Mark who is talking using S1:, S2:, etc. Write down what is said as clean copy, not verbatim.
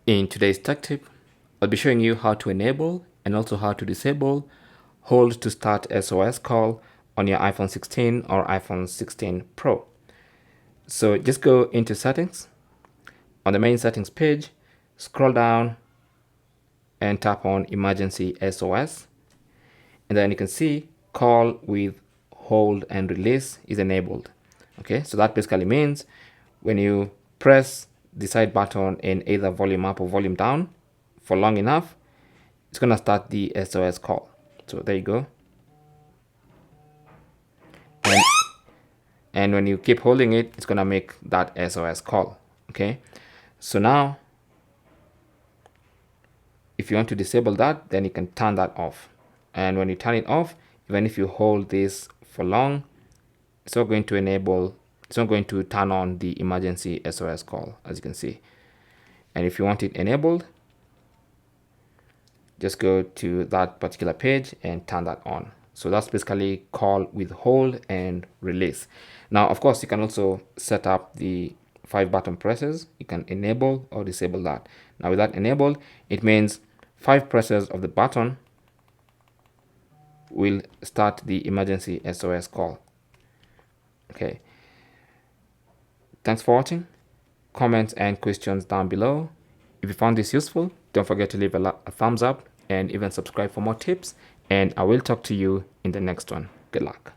S1: In today's tech tip, I'll be showing you how to enable and also how to disable hold to start SOS call on your iPhone 16 or iPhone 16 Pro. So just go into settings. On the main settings page, scroll down and tap on emergency SOS. And then you can see call with hold and release is enabled. Okay, so that basically means when you press the side button in either volume up or volume down for long enough, it's going to start the SOS call. So there you go. And when you keep holding it, it's going to make that SOS call. Okay, so now if you want to disable that, then you can turn that off. And when you turn it off, even if you hold this for long, it's not going to turn on the emergency SOS call, as you can see. And if you want it enabled, just go to that particular page and turn that on. So that's basically call with hold and release. Now, of course, you can also set up the 5 button presses. You can enable or disable that. Now with that enabled, it means 5 presses of the button will start the emergency SOS call. Okay. Thanks for watching. Comments and questions down below. If you found this useful, don't forget to leave a thumbs up and even subscribe for more tips. And I will talk to you in the next one. Good luck.